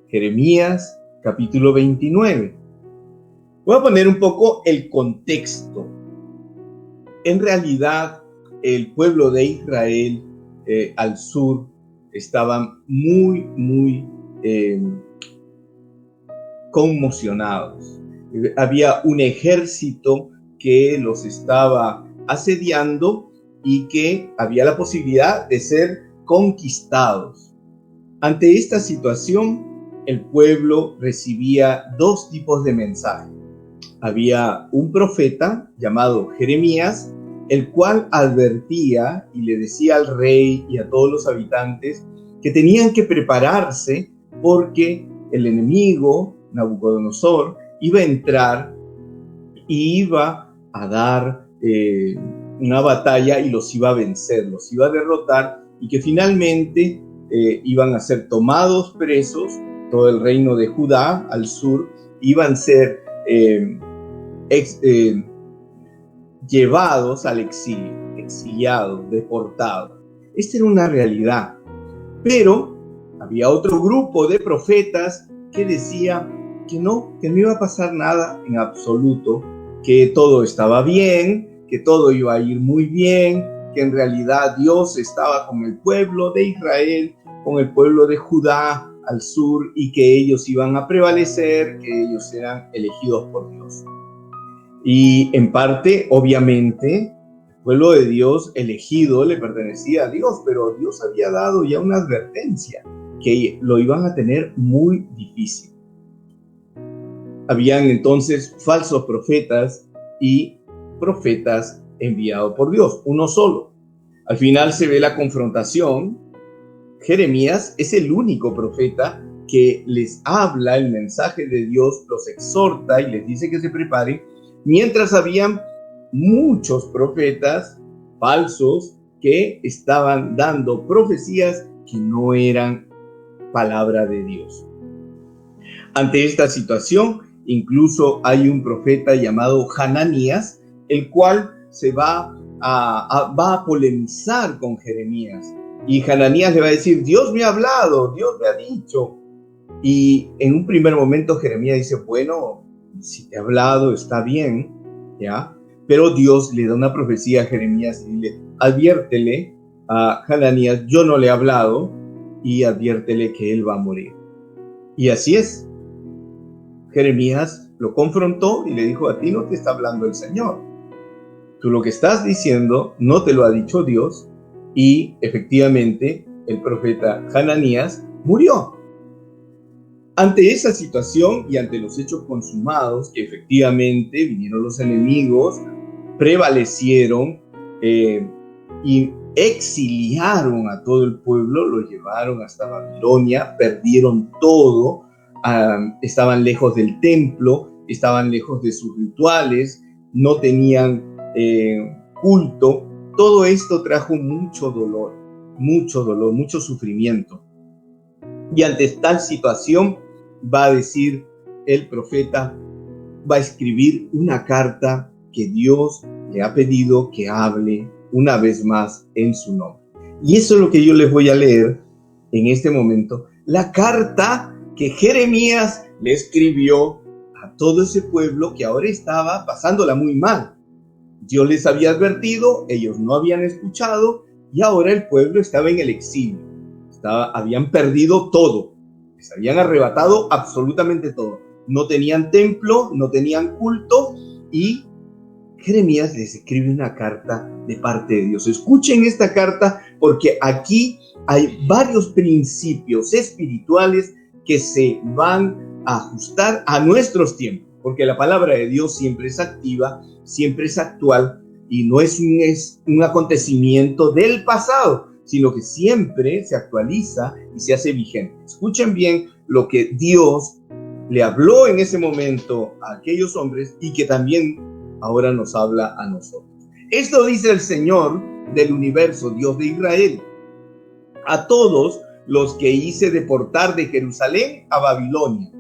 Jeremías capítulo 29. Voy a poner un poco el contexto. En realidad, el pueblo de Israel al sur estaban muy conmocionados. Había un ejército que los estaba asediando y que había la posibilidad de ser conquistados. Ante esta situación, el pueblo recibía dos tipos de mensajes. Había un profeta llamado Jeremías, el cual advertía y le decía al rey y a todos los habitantes que tenían que prepararse porque el enemigo, Nabucodonosor, iba a entrar y iba a dar una batalla y los iba a vencer, los iba a derrotar, y que finalmente iban a ser tomados presos, todo el reino de Judá al sur, iban a ser llevados al exilio, exiliados, deportados. Esta era una realidad. Pero había otro grupo de profetas que decía que no iba a pasar nada en absoluto, que todo estaba bien, que todo iba a ir muy bien, que en realidad Dios estaba con el pueblo de Israel, con el pueblo de Judá al sur, y que ellos iban a prevalecer, que ellos eran elegidos por Dios. Y en parte, obviamente, el pueblo de Dios elegido le pertenecía a Dios, pero Dios había dado ya una advertencia que lo iban a tener muy difícil. Habían entonces falsos profetas y profetas enviados por Dios, uno solo. Al final se ve la confrontación. Jeremías es el único profeta que les habla el mensaje de Dios, los exhorta y les dice que se preparen, mientras habían muchos profetas falsos que estaban dando profecías que no eran palabra de Dios. Ante esta situación, incluso hay un profeta llamado Hananías, el cual se va a polemizar con Jeremías. Y Hananías le va a decir: Dios me ha hablado, Dios me ha dicho. Y en un primer momento Jeremías dice: bueno, si te ha hablado está bien, ¿ya? Pero Dios le da una profecía a Jeremías y le adviértele a Hananías: yo no le he hablado, y adviértele que él va a morir. Y así es. Jeremías lo confrontó y le dijo: a ti no te está hablando el Señor. Tú lo que estás diciendo no te lo ha dicho Dios. Y efectivamente el profeta Hananías murió. Ante esa situación y ante los hechos consumados, que efectivamente vinieron los enemigos, prevalecieron y exiliaron a todo el pueblo, lo llevaron hasta Babilonia, perdieron todo, estaban lejos del templo, estaban lejos de sus rituales, no tenían culto. Todo esto trajo mucho dolor, mucho sufrimiento. Y ante tal situación va a decir el profeta, va a escribir una carta que Dios le ha pedido que hable una vez más en su nombre. Y eso es lo que yo les voy a leer en este momento, la carta que Jeremías le escribió a todo ese pueblo que ahora estaba pasándola muy mal. Dios les había advertido, ellos no habían escuchado, y ahora el pueblo estaba en el exilio. Habían perdido todo, les habían arrebatado absolutamente todo. No tenían templo, no tenían culto, y Jeremías les escribe una carta de parte de Dios. Escuchen esta carta, porque aquí hay varios principios espirituales que se van a ajustar a nuestros tiempos, porque la palabra de Dios siempre es activa, siempre es actual, y no es un acontecimiento del pasado, sino que siempre se actualiza y se hace vigente. Escuchen bien lo que Dios le habló en ese momento a aquellos hombres y que también ahora nos habla a nosotros. Esto dice el Señor del universo, Dios de Israel: a todos los que hice deportar de Jerusalén a Babilonia,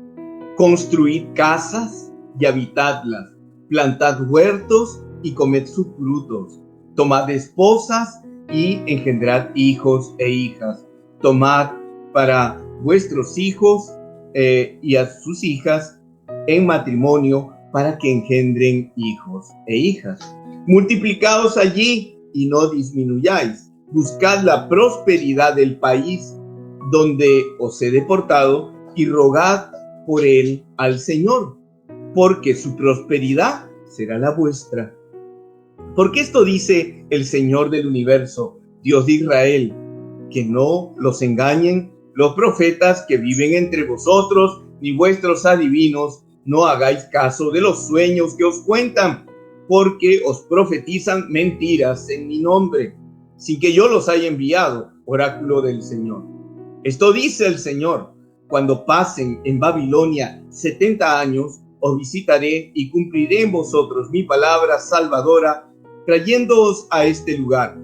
construid casas y habitadlas, plantad huertos y comed sus frutos, tomad esposas y engendrad hijos e hijas, tomad para vuestros hijos y a sus hijas en matrimonio para que engendren hijos e hijas. Multiplicaos allí y no disminuyáis. Buscad la prosperidad del país donde os he deportado y rogad por él al Señor, porque su prosperidad será la vuestra. Porque esto dice el Señor del universo, Dios de Israel, que no los engañen los profetas que viven entre vosotros, ni vuestros adivinos. No hagáis caso de los sueños que os cuentan, porque os profetizan mentiras en mi nombre, sin que yo los haya enviado, oráculo del Señor. Esto dice el Señor: cuando pasen en Babilonia 70 años, os visitaré y cumpliré en vosotros mi palabra salvadora, trayéndoos a este lugar.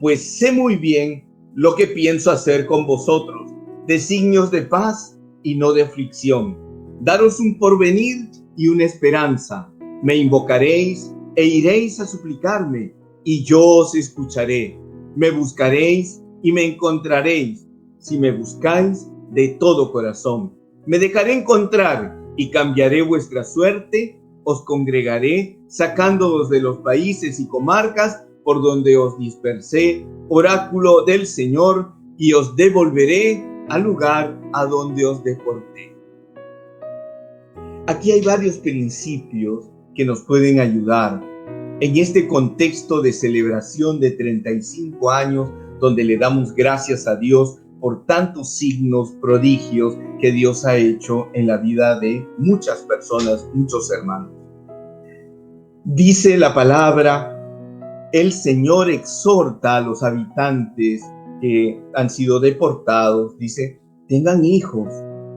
Pues sé muy bien lo que pienso hacer con vosotros, designios de paz y no de aflicción, daros un porvenir y una esperanza. Me invocaréis e iréis a suplicarme, y yo os escucharé. Me buscaréis y me encontraréis, si me buscáis de todo corazón. Me dejaré encontrar y cambiaré vuestra suerte. Os congregaré, sacándoos de los países y comarcas por donde os dispersé, oráculo del Señor, y os devolveré al lugar a donde os deporté. Aquí hay varios principios que nos pueden ayudar en este contexto de celebración de 35 años, donde le damos gracias a Dios por tantos signos, prodigios que Dios ha hecho en la vida de muchas personas, muchos hermanos. Dice la palabra, el Señor exhorta a los habitantes que han sido deportados, dice, tengan hijos,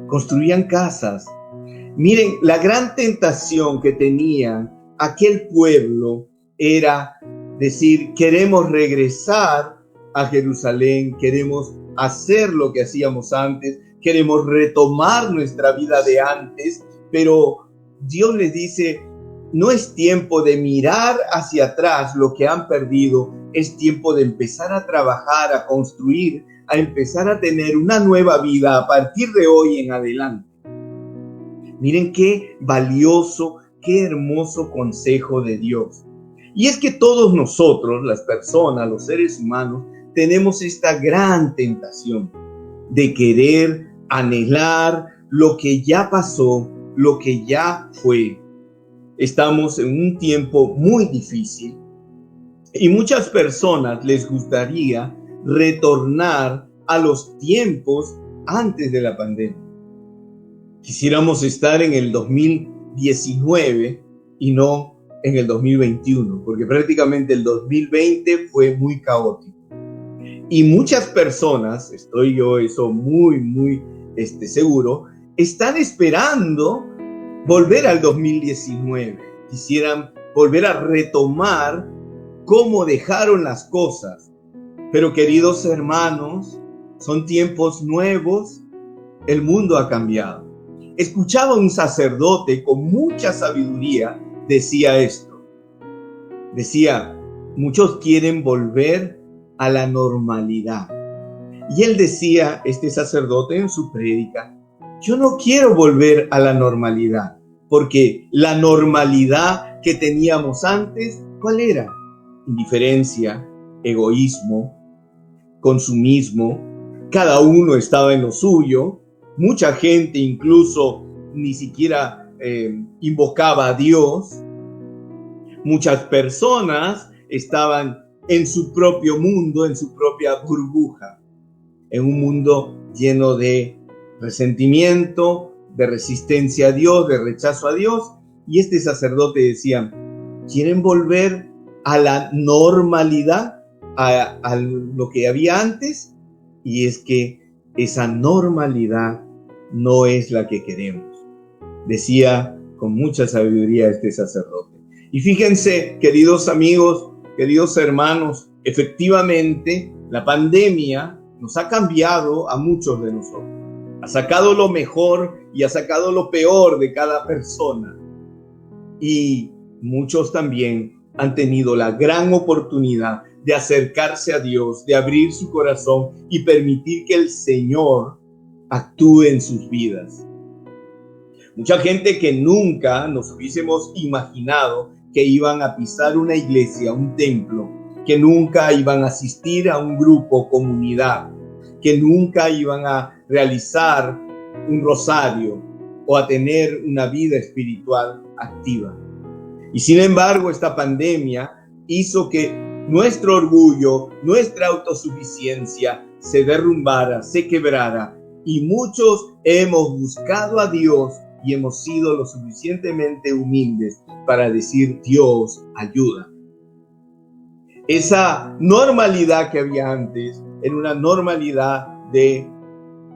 construyan casas. Miren, la gran tentación que tenía aquel pueblo era decir, queremos regresar a Jerusalén, queremos hacer lo que hacíamos antes, queremos retomar nuestra vida de antes, pero Dios les dice, no es tiempo de mirar hacia atrás lo que han perdido, es tiempo de empezar a trabajar, a construir, a empezar a tener una nueva vida a partir de hoy en adelante. Miren qué valioso, qué hermoso consejo de Dios. Y es que todos nosotros, las personas, los seres humanos, tenemos esta gran tentación de querer anhelar lo que ya pasó, lo que ya fue. Estamos en un tiempo muy difícil y muchas personas les gustaría retornar a los tiempos antes de la pandemia. Quisiéramos estar en el 2019 y no en el 2021, porque prácticamente el 2020 fue muy caótico. Y muchas personas, estoy yo eso muy seguro, están esperando volver al 2019. Quisieran volver a retomar cómo dejaron las cosas. Pero queridos hermanos, son tiempos nuevos, el mundo ha cambiado. Escuchaba un sacerdote con mucha sabiduría, decía esto. Decía, muchos quieren volver a la normalidad. Y él decía, este sacerdote en su prédica, yo no quiero volver a la normalidad, porque la normalidad que teníamos antes, ¿cuál era? Indiferencia, egoísmo, consumismo, cada uno estaba en lo suyo, mucha gente incluso ni siquiera invocaba a Dios, muchas personas estaban en su propio mundo, en su propia burbuja, en un mundo lleno de resentimiento, de resistencia a Dios, de rechazo a Dios. Y este sacerdote decía, ¿quieren volver a la normalidad, a lo que había antes? Y es que esa normalidad no es la que queremos, decía con mucha sabiduría este sacerdote. Y fíjense, queridos amigos, queridos hermanos, efectivamente la pandemia nos ha cambiado a muchos de nosotros. Ha sacado lo mejor y ha sacado lo peor de cada persona. Y muchos también han tenido la gran oportunidad de acercarse a Dios, de abrir su corazón y permitir que el Señor actúe en sus vidas. Mucha gente que nunca nos hubiésemos imaginado que iban a pisar una iglesia, un templo, que nunca iban a asistir a un grupo, comunidad, que nunca iban a realizar un rosario o a tener una vida espiritual activa. Y sin embargo, esta pandemia hizo que nuestro orgullo, nuestra autosuficiencia se derrumbara, se quebrara, y muchos hemos buscado a Dios y hemos sido lo suficientemente humildes para decir: Dios, ayuda. Esa normalidad que había antes era una normalidad de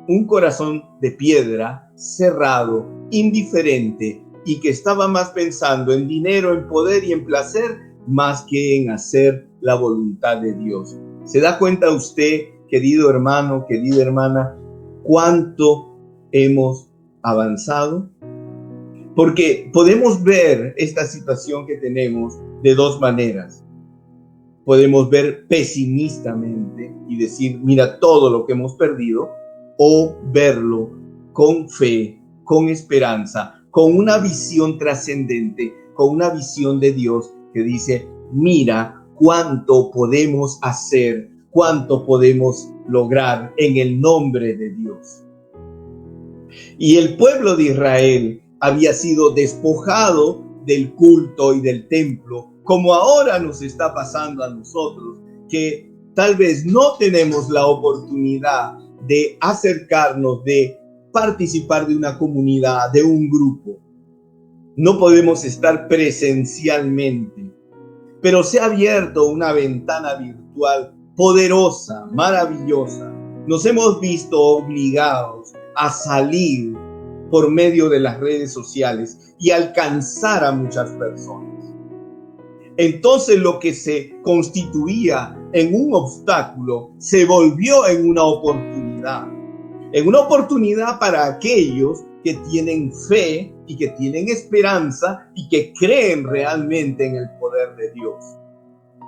un corazón de piedra, cerrado, indiferente, y que estaba más pensando en dinero, en poder y en placer, más que en hacer la voluntad de Dios. ¿Se da cuenta usted, querido hermano, querida hermana, cuánto hemos avanzado? Porque podemos ver esta situación que tenemos de dos maneras. Podemos ver pesimistamente y decir: mira todo lo que hemos perdido, o verlo con fe, con esperanza, con una visión trascendente, con una visión de Dios que dice: mira cuánto podemos hacer, cuánto podemos lograr en el nombre de Dios. Y el pueblo de Israel había sido despojado del culto y del templo, como ahora nos está pasando a nosotros, que tal vez no tenemos la oportunidad de acercarnos, de participar de una comunidad, de un grupo. No podemos estar presencialmente, pero se ha abierto una ventana virtual poderosa, maravillosa. Nos hemos visto obligados a salir por medio de las redes sociales y alcanzar a muchas personas. Entonces lo que se constituía en un obstáculo se volvió en una oportunidad para aquellos que tienen fe y que tienen esperanza y que creen realmente en el poder de Dios.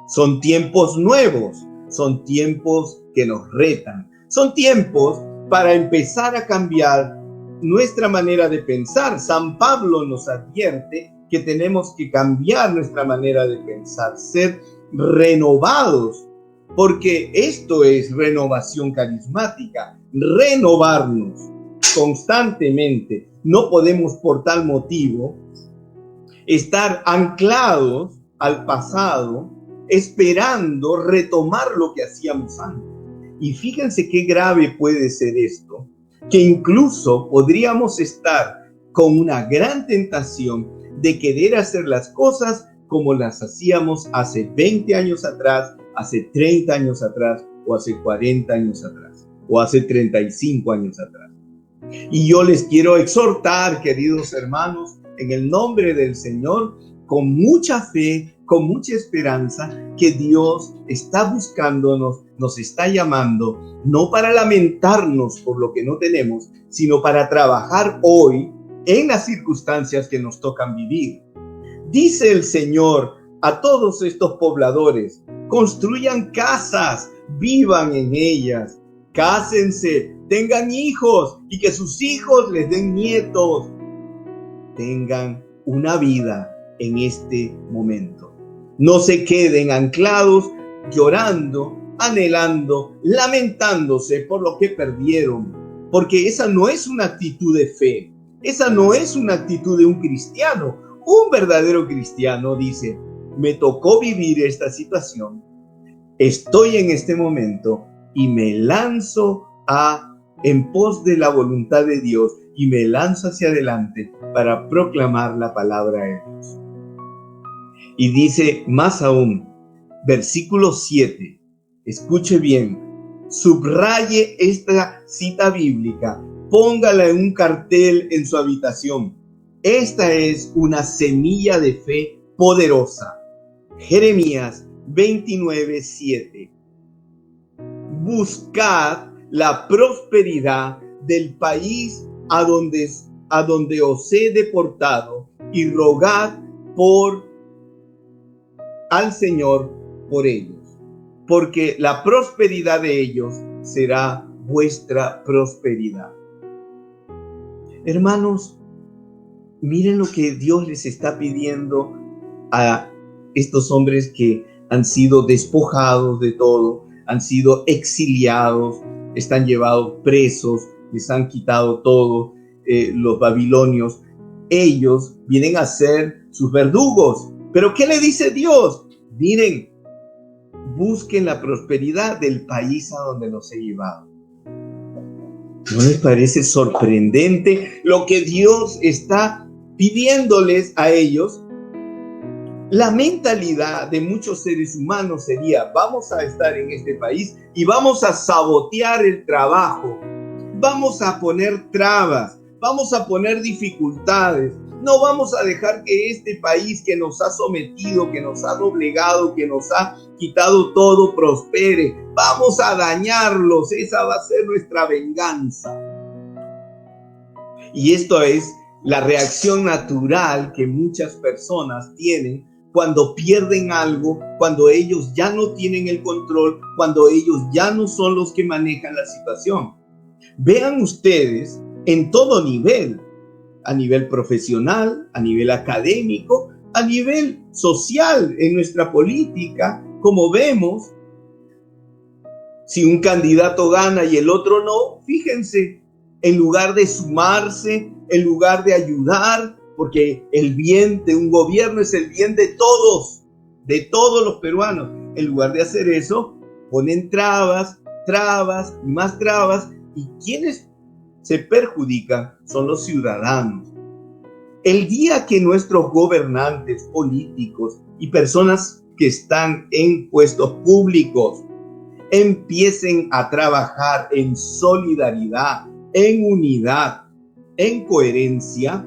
Son tiempos nuevos, son tiempos que nos retan, son tiempos para empezar a cambiar nuestra manera de pensar. San Pablo nos advierte que tenemos que cambiar nuestra manera de pensar, ser renovados, porque esto es renovación carismática, renovarnos constantemente. No podemos por tal motivo estar anclados al pasado, esperando retomar lo que hacíamos antes. Y fíjense qué grave puede ser esto, que incluso podríamos estar con una gran tentación de querer hacer las cosas como las hacíamos hace 20 años atrás, hace 30 años atrás, o hace 40 años atrás, o hace 35 años atrás. Y yo les quiero exhortar, queridos hermanos, en el nombre del Señor, con mucha fe, con mucha esperanza, que Dios está buscándonos, nos está llamando, no para lamentarnos por lo que no tenemos, sino para trabajar hoy en las circunstancias que nos tocan vivir. Dice el Señor a todos estos pobladores: construyan casas, vivan en ellas, cásense, tengan hijos y que sus hijos les den nietos. Tengan una vida en este momento. No se queden anclados, llorando, anhelando, lamentándose por lo que perdieron, porque esa no es una actitud de fe, esa no es una actitud de un cristiano. Un verdadero cristiano dice: me tocó vivir esta situación, estoy en este momento y me lanzo en pos de la voluntad de Dios y me lanzo hacia adelante para proclamar la palabra de Dios. Y dice más aún, versículo 7, escuche bien, subraye esta cita bíblica, póngala en un cartel en su habitación. Esta es una semilla de fe poderosa. Jeremías 29:7. Buscad la prosperidad del país a donde os he deportado y rogad al Señor por ellos, porque la prosperidad de ellos será vuestra prosperidad. Hermanos, Miren lo que Dios les está pidiendo a estos hombres que han sido despojados de todo, han sido exiliados, están llevados presos, les han quitado todo, los babilonios. Ellos vienen a ser sus verdugos. Pero ¿qué le dice Dios? Miren, busquen la prosperidad del país a donde los he llevado. ¿No les parece sorprendente lo que Dios está pidiéndoles a ellos? La mentalidad de muchos seres humanos sería: vamos a estar en este país y vamos a sabotear el trabajo, vamos a poner trabas, vamos a poner dificultades, no vamos a dejar que este país que nos ha sometido, que nos ha doblegado, que nos ha quitado todo, prospere. Vamos a dañarlos, esa va a ser nuestra venganza. Y esto es la reacción natural que muchas personas tienen cuando pierden algo, cuando ellos ya no tienen el control, cuando ellos ya no son los que manejan la situación. Vean ustedes en todo nivel, a nivel profesional, a nivel académico, a nivel social, en nuestra política, como vemos, si un candidato gana y el otro no, fíjense, en lugar de sumarse, en lugar de ayudar, porque el bien de un gobierno es el bien de todos los peruanos. En lugar de hacer eso, ponen trabas, más trabas, y quienes se perjudican son los ciudadanos. El día que nuestros gobernantes políticos y personas que están en puestos públicos empiecen a trabajar en solidaridad, en unidad, en coherencia,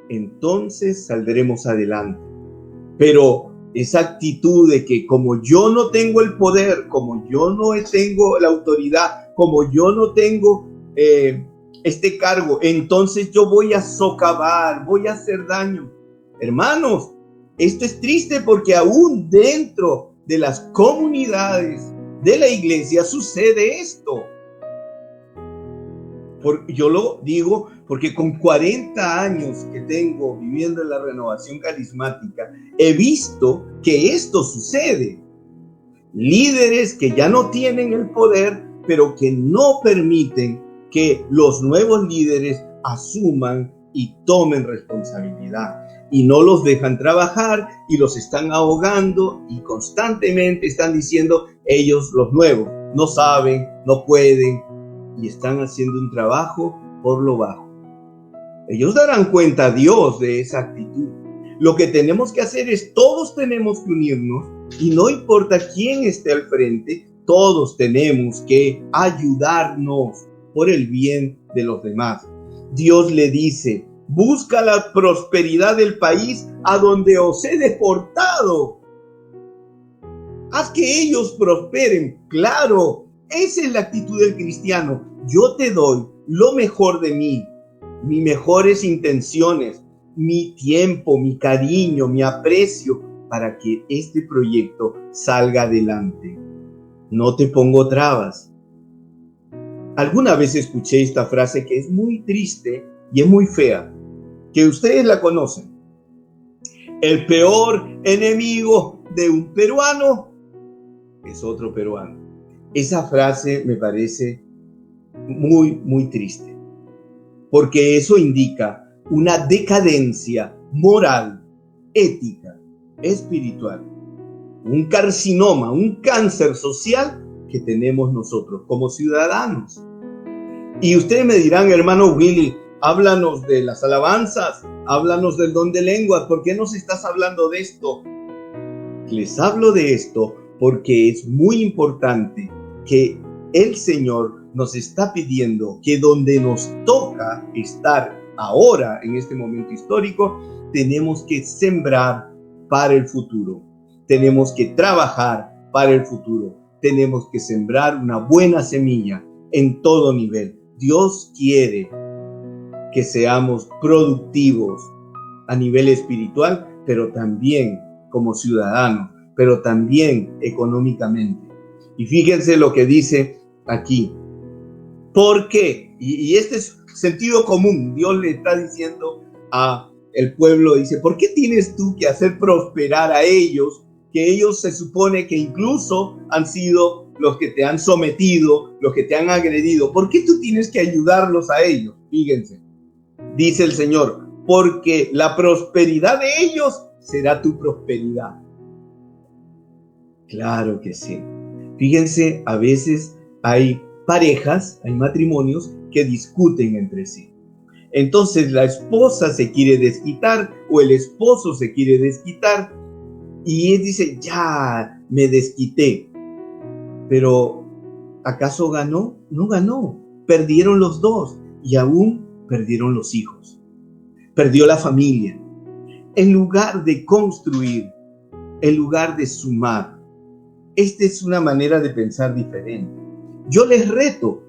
entonces saldremos adelante. Pero esa actitud de que como yo no tengo el poder, como yo no tengo la autoridad, como yo no tengo este cargo, entonces yo voy a socavar, voy a hacer daño. Hermanos, esto es triste porque aún dentro de las comunidades de la iglesia sucede esto. Yo lo digo porque con 40 años que tengo viviendo en la renovación carismática, he visto que esto sucede. Líderes que ya no tienen el poder, pero que no permiten que los nuevos líderes asuman y tomen responsabilidad. Y no los dejan trabajar y los están ahogando y constantemente están diciendo ellos, los nuevos, no saben, no pueden, y están haciendo un trabajo por lo bajo. Ellos darán cuenta a Dios de esa actitud. Lo que tenemos que hacer es, todos tenemos que unirnos y no importa quién esté al frente, todos tenemos que ayudarnos por el bien de los demás. Dios le dice: busca la prosperidad del país a donde os he deportado. Haz que ellos prosperen. Claro, esa es la actitud del cristiano. Yo te doy lo mejor de mí, mis mejores intenciones, mi tiempo, mi cariño, mi aprecio, para que este proyecto salga adelante. No te pongo trabas. Alguna vez escuché esta frase que es muy triste y es muy fea, que ustedes la conocen. El peor enemigo de un peruano es otro peruano. Esa frase me parece muy, muy triste, porque eso indica una decadencia moral, ética, espiritual, un carcinoma, un cáncer social que tenemos nosotros como ciudadanos. Y ustedes me dirán: hermano Willy, háblanos de las alabanzas, háblanos del don de lenguas, ¿por qué nos estás hablando de esto? Les hablo de esto porque es muy importante que el Señor nos está pidiendo que donde nos toca estar ahora, en este momento histórico, tenemos que sembrar para el futuro. Tenemos que trabajar para el futuro. Tenemos que sembrar una buena semilla en todo nivel. Dios quiere que seamos productivos a nivel espiritual, pero también como ciudadanos, pero también económicamente. Y fíjense lo que dice aquí. ¿Por qué? Y este es sentido común. Dios le está diciendo a el pueblo, dice, ¿por qué tienes tú que hacer prosperar a ellos, que ellos se supone que incluso han sido los que te han sometido, los que te han agredido? ¿Por qué tú tienes que ayudarlos a ellos? Fíjense, dice el Señor, porque la prosperidad de ellos será tu prosperidad. Claro que sí. Fíjense, a veces hay parejas, hay matrimonios que discuten entre sí. Entonces la esposa se quiere desquitar o el esposo se quiere desquitar y él dice, ya me desquité. Pero ¿acaso ganó? No ganó. Perdieron los dos y aún perdieron los hijos. Perdió la familia. En lugar de construir, en lugar de sumar, esta es una manera de pensar diferente. Yo les reto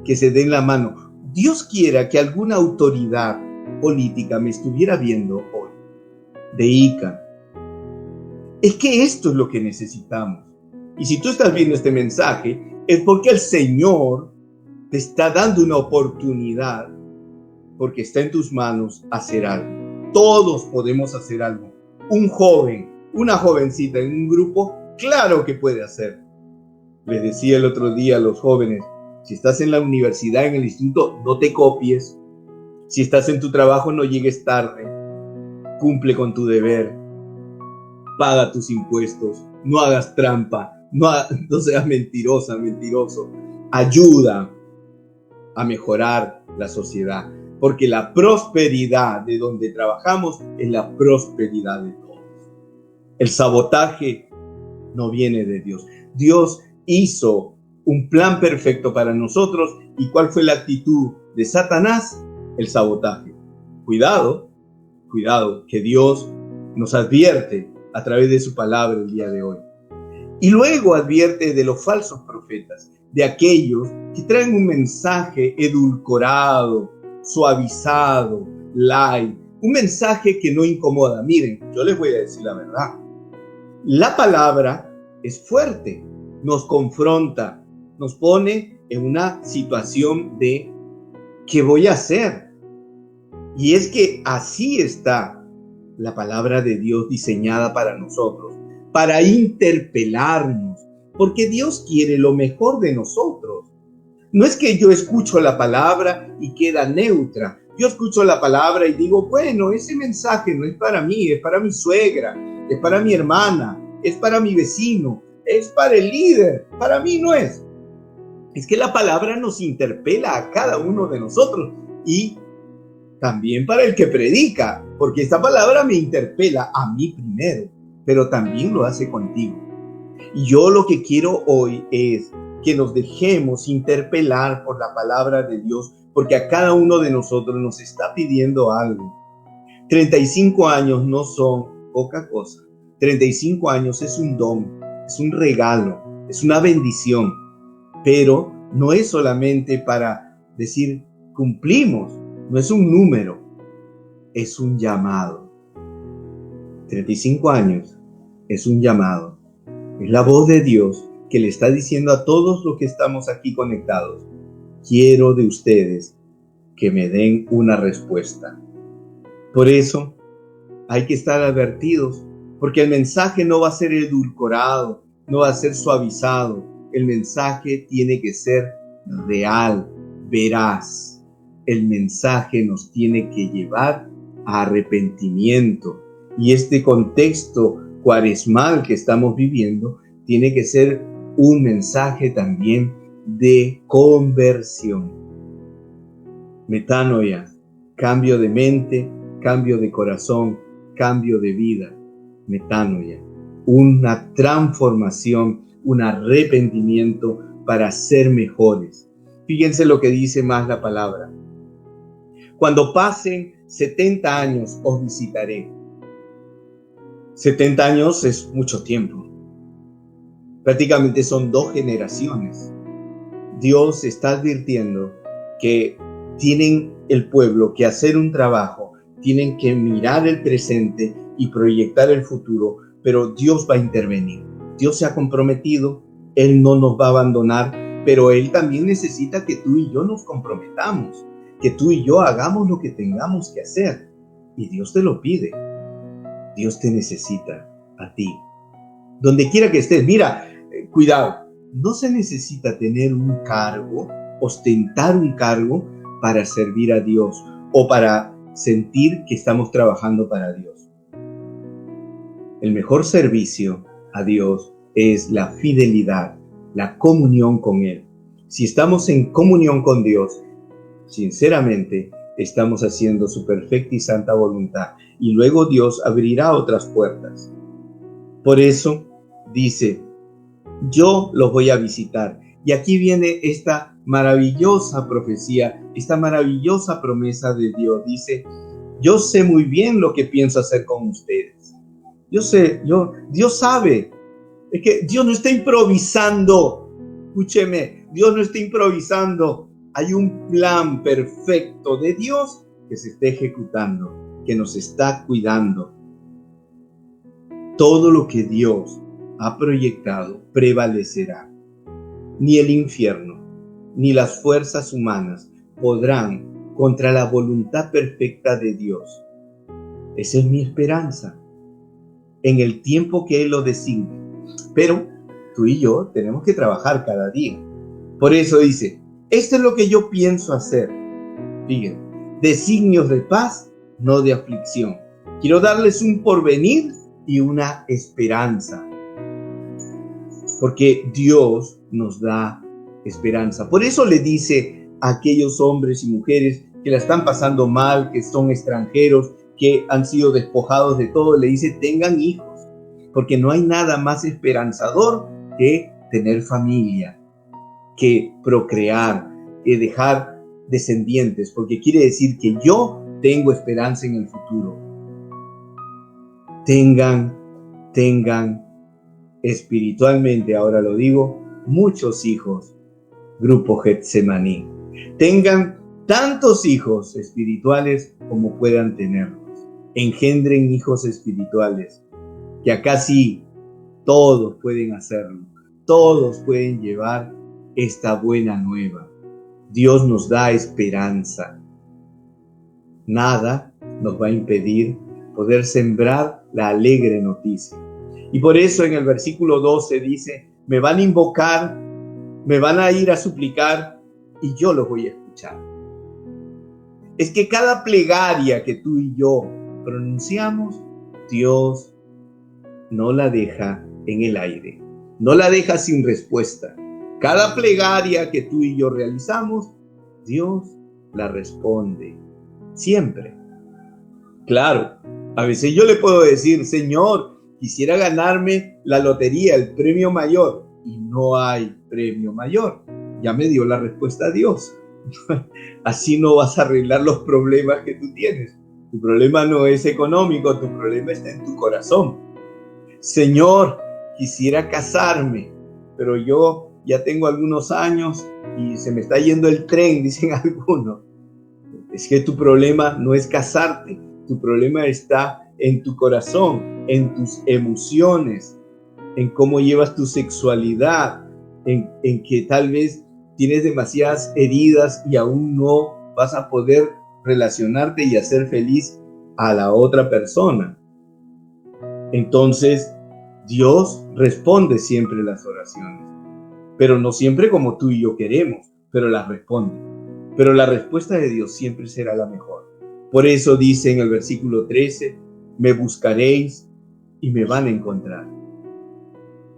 que se den la mano. Dios quiera que alguna autoridad política me estuviera viendo hoy, de Ica. Es que esto es lo que necesitamos. Y si tú estás viendo este mensaje, es porque el Señor te está dando una oportunidad, porque está en tus manos hacer algo. Todos podemos hacer algo. Un joven, una jovencita en un grupo, claro que puede hacer. Les decía el otro día a los jóvenes, si estás en la universidad, en el instituto, no te copies. Si estás en tu trabajo, no llegues tarde. Cumple con tu deber. Paga tus impuestos. No hagas trampa. No seas mentirosa, mentiroso. Ayuda a mejorar la sociedad. Porque la prosperidad de donde trabajamos es la prosperidad de todos. El sabotaje no viene de Dios. Dios hizo un plan perfecto para nosotros. ¿Y cuál fue la actitud de Satanás? El sabotaje. Cuidado, que Dios nos advierte a través de su palabra el día de hoy. Y luego advierte de los falsos profetas, de aquellos que traen un mensaje edulcorado, suavizado, light, un mensaje que no incomoda. Miren, yo les voy a decir la verdad. La palabra es fuerte, nos confronta, nos pone en una situación de ¿qué voy a hacer? Y es que así está la palabra de Dios diseñada para nosotros, para interpelarnos, porque Dios quiere lo mejor de nosotros. No es que yo escucho la palabra y queda neutra. Yo escucho la palabra y digo, bueno, ese mensaje no es para mí, es para mi suegra, es para mi hermana, es para mi vecino, es para el líder, para mí no es. Es que la palabra nos interpela a cada uno de nosotros y también para el que predica, porque esta palabra me interpela a mí primero, pero también lo hace contigo. Y yo lo que quiero hoy es que nos dejemos interpelar por la palabra de Dios, porque a cada uno de nosotros nos está pidiendo algo. 35 años no son poca cosa. 35 años es un don, es un regalo, es una bendición, pero no es solamente para decir cumplimos, no es un número, es un llamado. 35 años es un llamado, es la voz de Dios que le está diciendo a todos los que estamos aquí conectados, quiero de ustedes que me den una respuesta. Por eso hay que estar advertidos, porque el mensaje no va a ser edulcorado, no va a ser suavizado. El mensaje tiene que ser real, veraz. El mensaje nos tiene que llevar a arrepentimiento. Y este contexto cuaresmal que estamos viviendo tiene que ser un mensaje también de conversión. Metanoia, cambio de mente, cambio de corazón, cambio de vida. Metanoia, una transformación, un arrepentimiento para ser mejores. Fíjense lo que dice más la palabra. Cuando pasen 70 años os visitaré. 70 años es mucho tiempo. Prácticamente son 2 generaciones. Dios está advirtiendo que tienen el pueblo que hacer un trabajo, tienen que mirar el presente y proyectar el futuro, pero Dios va a intervenir. Dios se ha comprometido, Él no nos va a abandonar, pero Él también necesita que tú y yo nos comprometamos, que tú y yo hagamos lo que tengamos que hacer. Y Dios te lo pide. Dios te necesita a ti. Donde quiera que estés, mira, cuidado, no se necesita tener un cargo, ostentar un cargo para servir a Dios o para sentir que estamos trabajando para Dios. El mejor servicio a Dios es la fidelidad, la comunión con Él. Si estamos en comunión con Dios, sinceramente, estamos haciendo su perfecta y santa voluntad. Y luego Dios abrirá otras puertas. Por eso dice, yo los voy a visitar. Y aquí viene esta maravillosa profecía, esta maravillosa promesa de Dios. Dice, yo sé muy bien lo que pienso hacer con ustedes. Dios sabe. Es que Dios no está improvisando. Escúcheme, Dios no está improvisando. Hay un plan perfecto de Dios que se está ejecutando, que nos está cuidando. Todo lo que Dios ha proyectado prevalecerá. Ni el infierno, ni las fuerzas humanas podrán contra la voluntad perfecta de Dios. Esa es mi esperanza, en el tiempo que Él lo designe. Pero tú y yo tenemos que trabajar cada día. Por eso dice, esto es lo que yo pienso hacer. Fíjense, designios de paz, no de aflicción. Quiero darles un porvenir y una esperanza. Porque Dios nos da esperanza. Por eso le dice a aquellos hombres y mujeres que la están pasando mal, que son extranjeros, que han sido despojados de todo, le dice, tengan hijos. Porque no hay nada más esperanzador que tener familia, que procrear, que dejar descendientes, porque quiere decir que yo tengo esperanza en el futuro. Tengan espiritualmente, ahora lo digo, muchos hijos, Grupo Getsemaní. Tengan tantos hijos espirituales como puedan tenerlos. Engendren hijos espirituales, que acá sí, todos pueden hacerlo. Todos pueden llevar esta buena nueva. Dios nos da esperanza. Nada nos va a impedir poder sembrar la alegre noticia. Y por eso en el versículo 12 dice, me van a invocar, me van a ir a suplicar y yo los voy a escuchar. Es que cada plegaria que tú y yo pronunciamos, Dios no la deja en el aire, no la deja sin respuesta. Cada plegaria que tú y yo realizamos, Dios la responde, siempre. Claro, a veces yo le puedo decir, Señor, quisiera ganarme la lotería, el premio mayor, y no hay premio mayor. Ya me dio la respuesta a Dios. Así no vas a arreglar los problemas que tú tienes. Tu problema no es económico, tu problema está en tu corazón. Señor, quisiera casarme, pero yo ya tengo algunos años y se me está yendo el tren, dicen algunos. Es que tu problema no es casarte, tu problema está en tu corazón, en tus emociones, en cómo llevas tu sexualidad, en que tal vez tienes demasiadas heridas y aún no vas a poder relacionarte y hacer feliz a la otra persona. Entonces, Dios responde siempre las oraciones, pero no siempre como tú y yo queremos, pero las responde. Pero la respuesta de Dios siempre será la mejor. Por eso dice en el versículo 13, me buscaréis y me van a encontrar.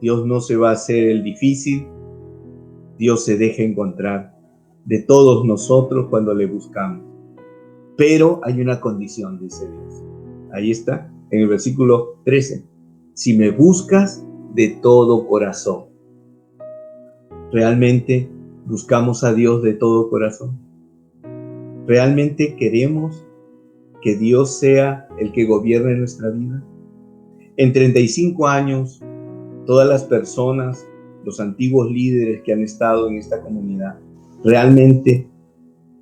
Dios no se va a hacer el difícil, Dios se deja encontrar de todos nosotros cuando le buscamos. Pero hay una condición, dice Dios. Ahí está, en el versículo 13. Si me buscas de todo corazón. ¿Realmente buscamos a Dios de todo corazón? ¿Realmente queremos que Dios sea el que gobierne nuestra vida? En 35 años, todas las personas, los antiguos líderes que han estado en esta comunidad, ¿realmente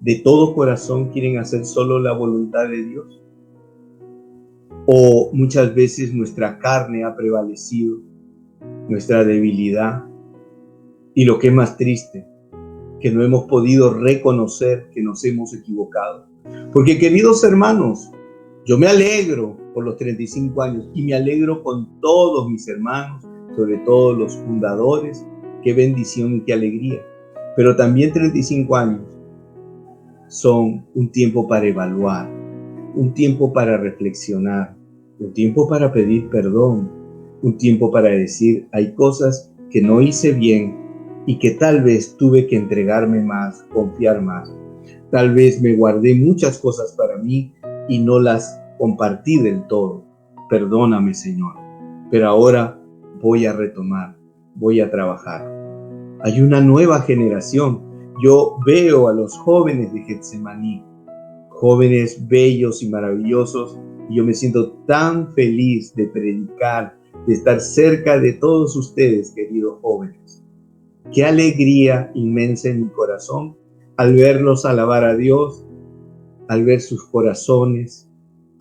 de todo corazón quieren hacer solo la voluntad de Dios? ¿O muchas veces nuestra carne ha prevalecido, nuestra debilidad? Y lo que es más triste, que no hemos podido reconocer que nos hemos equivocado. Porque, queridos hermanos, yo me alegro por los 35 años y me alegro con todos mis hermanos, sobre todo los fundadores. Qué bendición y qué alegría. Pero también 35 años son un tiempo para evaluar, un tiempo para reflexionar, un tiempo para pedir perdón, un tiempo para decir, hay cosas que no hice bien y que tal vez tuve que entregarme más, confiar más. Tal vez me guardé muchas cosas para mí y no las compartí del todo. Perdóname, Señor, pero ahora voy a retomar, voy a trabajar. Hay una nueva generación. Yo veo a los jóvenes de Getsemaní, jóvenes bellos y maravillosos, y yo me siento tan feliz de predicar, de estar cerca de todos ustedes, queridos jóvenes. Qué alegría inmensa en mi corazón al verlos alabar a Dios, al ver sus corazones,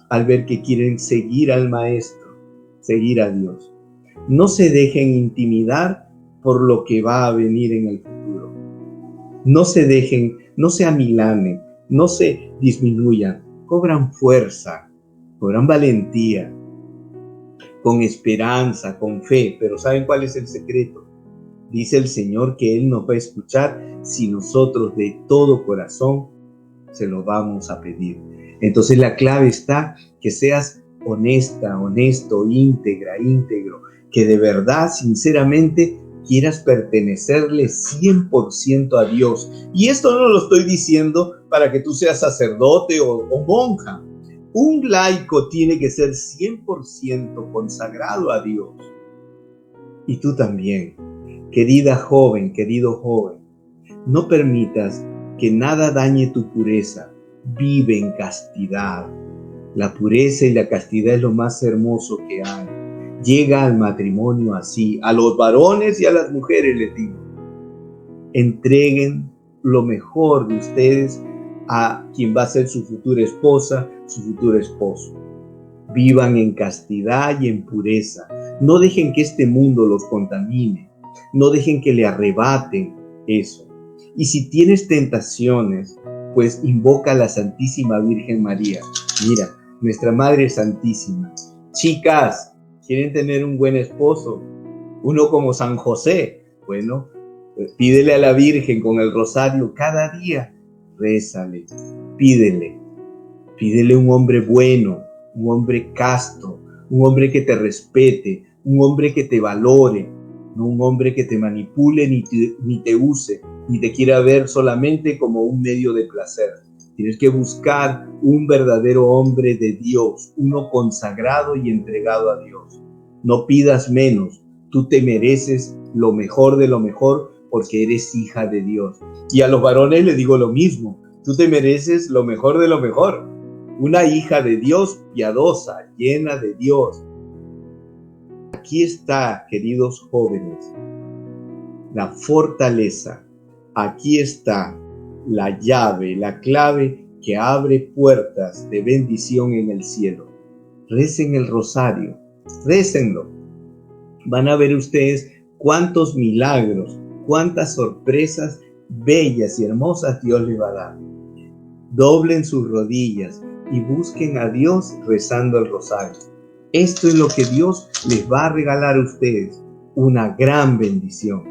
al ver que quieren seguir al Maestro, seguir a Dios. No se dejen intimidar por lo que va a venir en el futuro. No se dejen, no se amilanen, no se disminuyan. Cobran fuerza, cobran valentía, con esperanza, con fe. Pero ¿saben cuál es el secreto? Dice el Señor que Él nos va a escuchar si nosotros de todo corazón se lo vamos a pedir. Entonces la clave está que seas honesta, honesto, íntegra, íntegro, que de verdad, sinceramente, quieras pertenecerle 100% a Dios. Y esto no lo estoy diciendo para que tú seas sacerdote o monja. Un laico tiene que ser 100% consagrado a Dios. Y tú también, querida joven, querido joven, no permitas que nada dañe tu pureza. Vive en castidad. La pureza y la castidad es lo más hermoso que hay. Llega al matrimonio así. A los varones y a las mujeres les digo, entreguen lo mejor de ustedes a quien va a ser su futura esposa, su futuro esposo. Vivan en castidad y en pureza. No dejen que este mundo los contamine. No dejen que le arrebaten eso. Y si tienes tentaciones, pues invoca a la Santísima Virgen María. Mira, nuestra Madre Santísima. Chicas, ¿quieren tener un buen esposo? Uno como San José. Bueno, pues pídele a la Virgen con el rosario cada día. Rézale, pídele un hombre bueno, un hombre casto, un hombre que te respete, un hombre que te valore, no un hombre que te manipule ni te use, ni te quiera ver solamente como un medio de placer. Tienes que buscar un verdadero hombre de Dios, uno consagrado y entregado a Dios. No pidas menos, tú te mereces lo mejor de lo mejor porque eres hija de Dios. Y a los varones les digo lo mismo, tú te mereces lo mejor de lo mejor. Una hija de Dios piadosa, llena de Dios. Aquí está, queridos jóvenes, la fortaleza. Aquí está la llave, la clave que abre puertas de bendición en el cielo. Recen el rosario, récenlo. Van a ver ustedes cuántos milagros, cuántas sorpresas bellas y hermosas Dios les va a dar. Doblen sus rodillas y busquen a Dios rezando el rosario. Esto es lo que Dios les va a regalar a ustedes, una gran bendición.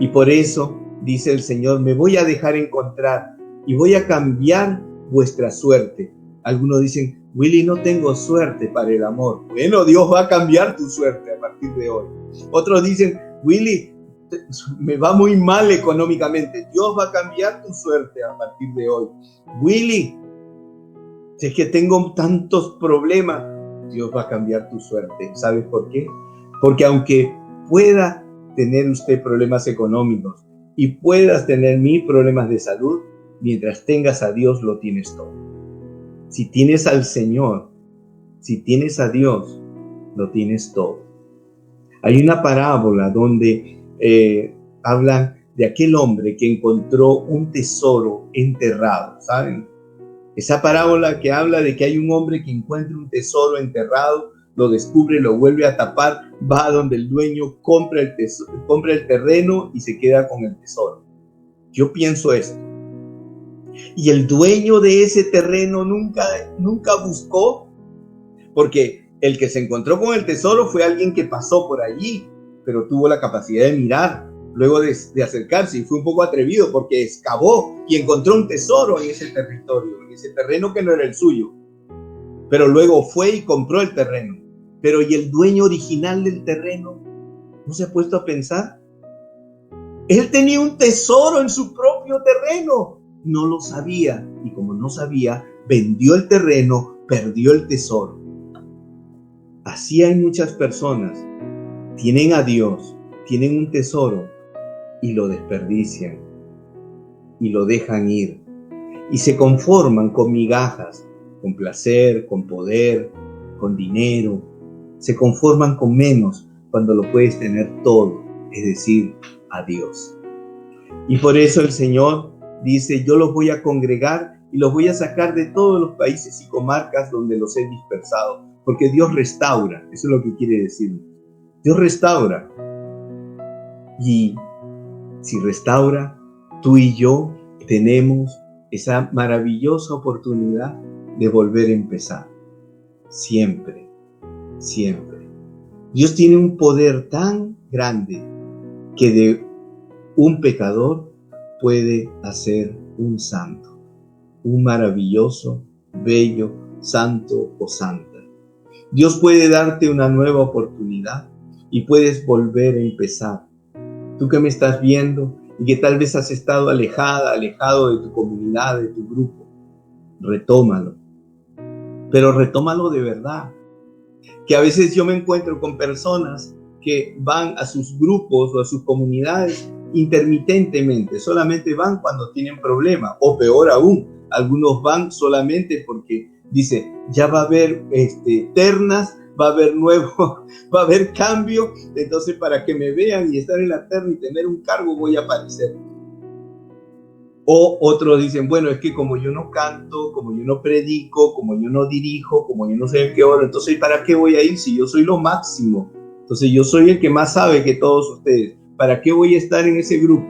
Y por eso dice el Señor, me voy a dejar encontrar y voy a cambiar vuestra suerte. Algunos dicen, Willy, no tengo suerte para el amor. Bueno, Dios va a cambiar tu suerte a partir de hoy. Otros dicen, Willy, me va muy mal económicamente. Dios va a cambiar tu suerte a partir de hoy. Willy, es que tengo tantos problemas. Dios va a cambiar tu suerte. ¿Sabes por qué? Porque aunque pueda tener usted problemas económicos y puedas tener 1000 problemas de salud, mientras tengas a Dios lo tienes todo. Si tienes al Señor, si tienes a Dios, lo tienes todo. Hay una parábola donde hablan de aquel hombre que encontró un tesoro enterrado, ¿saben? Esa parábola que habla de que hay un hombre que encuentra un tesoro enterrado, lo descubre, lo vuelve a tapar, va donde el dueño compra el terreno y se queda con el tesoro. Yo pienso esto. Y el dueño de ese terreno nunca buscó, porque el que se encontró con el tesoro fue alguien que pasó por allí, pero tuvo la capacidad de mirar, luego de acercarse, y fue un poco atrevido porque excavó y encontró un tesoro en ese territorio, en ese terreno que no era el suyo. Pero luego fue y compró el terreno. Pero ¿y el dueño original del terreno? ¿No se ha puesto a pensar? Él tenía un tesoro en su propio terreno. No lo sabía. Y como no sabía, vendió el terreno, perdió el tesoro. Así hay muchas personas. Tienen a Dios, tienen un tesoro y lo desperdician. Y lo dejan ir. Y se conforman con migajas, con placer, con poder, con dinero. Se conforman con menos cuando lo puedes tener todo, es decir, a Dios. Y por eso el Señor dice, yo los voy a congregar y los voy a sacar de todos los países y comarcas donde los he dispersado, porque Dios restaura, eso es lo que quiere decir. Dios restaura. Y si restaura, tú y yo tenemos esa maravillosa oportunidad de volver a empezar. Siempre, siempre. Dios tiene un poder tan grande que de un pecador puede hacer un santo, un maravilloso, bello, santo o santa. Dios puede darte una nueva oportunidad y puedes volver a empezar. Tú que me estás viendo y que tal vez has estado alejado de tu comunidad, de tu grupo, retómalo. Pero retómalo de verdad. Que a veces yo me encuentro con personas que van a sus grupos o a sus comunidades intermitentemente, solamente van cuando tienen problemas, o peor aún, algunos van solamente porque dice, ya va a haber ternas, va a haber nuevo, va a haber cambio, entonces para que me vean y estar en la terna y tener un cargo voy a aparecer. O otros dicen, bueno, es que como yo no canto, como yo no predico, como yo no dirijo, como yo no sé en qué hora, entonces ¿para qué voy a ir si yo soy lo máximo? Entonces yo soy el que más sabe que todos ustedes. ¿Para qué voy a estar en ese grupo?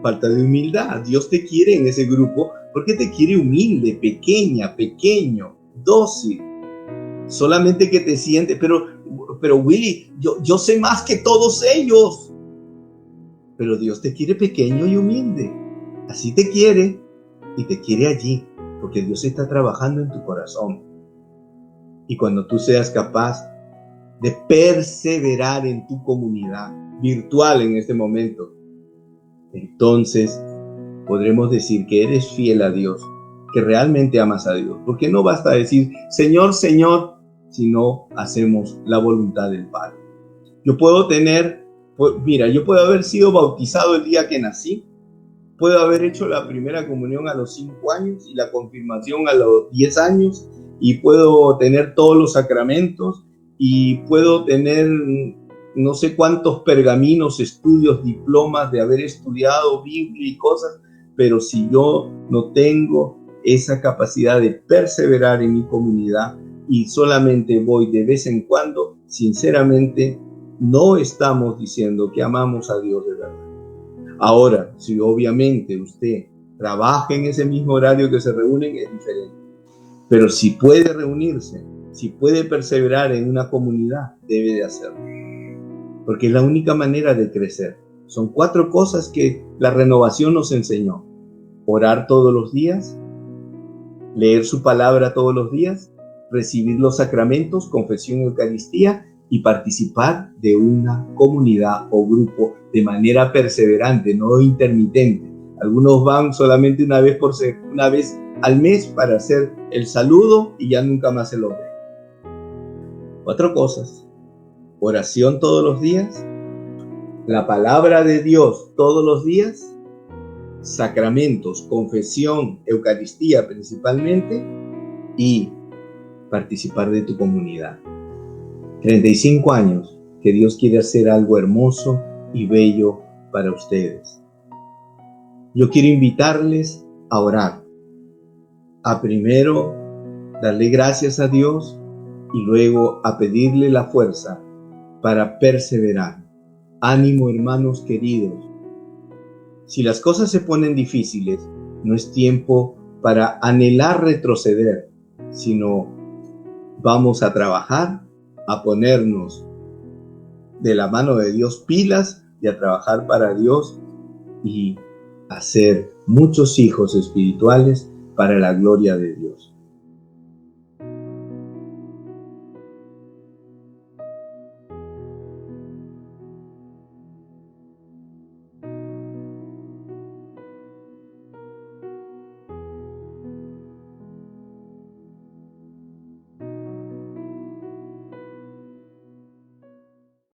Falta de humildad. Dios te quiere en ese grupo porque te quiere humilde, pequeño, dócil. Solamente que te siente, pero Willy, yo sé más que todos ellos. Pero Dios te quiere pequeño y humilde. Así te quiere y te quiere allí, porque Dios está trabajando en tu corazón. Y cuando tú seas capaz de perseverar en tu comunidad virtual en este momento, entonces podremos decir que eres fiel a Dios, que realmente amas a Dios. Porque no basta decir, Señor, Señor, si no hacemos la voluntad del Padre. Yo puedo haber sido bautizado el día que nací, puedo haber hecho la primera comunión a los 5 años y la confirmación a los 10 años, y puedo tener todos los sacramentos, y puedo tener no sé cuántos pergaminos, estudios, diplomas de haber estudiado Biblia y cosas, pero si yo no tengo esa capacidad de perseverar en mi comunidad y solamente voy de vez en cuando, sinceramente no estamos diciendo que amamos a Dios de verdad. Ahora, si obviamente usted trabaja en ese mismo horario que se reúnen, es diferente. Pero si puede reunirse, si puede perseverar en una comunidad, debe de hacerlo. Porque es la única manera de crecer. Son 4 cosas que la renovación nos enseñó. Orar todos los días, leer su palabra todos los días, recibir los sacramentos, confesión y Eucaristía, y participar de una comunidad o grupo de manera perseverante, no intermitente. Algunos van solamente una vez al mes para hacer el saludo y ya nunca más se lo ve. 4 cosas. Oración todos los días, la palabra de Dios todos los días, sacramentos, confesión, Eucaristía principalmente, y participar de tu comunidad. 35 años que Dios quiere hacer algo hermoso y bello para ustedes. Yo quiero invitarles a orar, a primero darle gracias a Dios y luego a pedirle la fuerza para perseverar. Ánimo, hermanos queridos. Si las cosas se ponen difíciles, no es tiempo para anhelar retroceder, sino vamos a trabajar, a ponernos de la mano de Dios pilas y a trabajar para Dios y hacer muchos hijos espirituales para la gloria de Dios.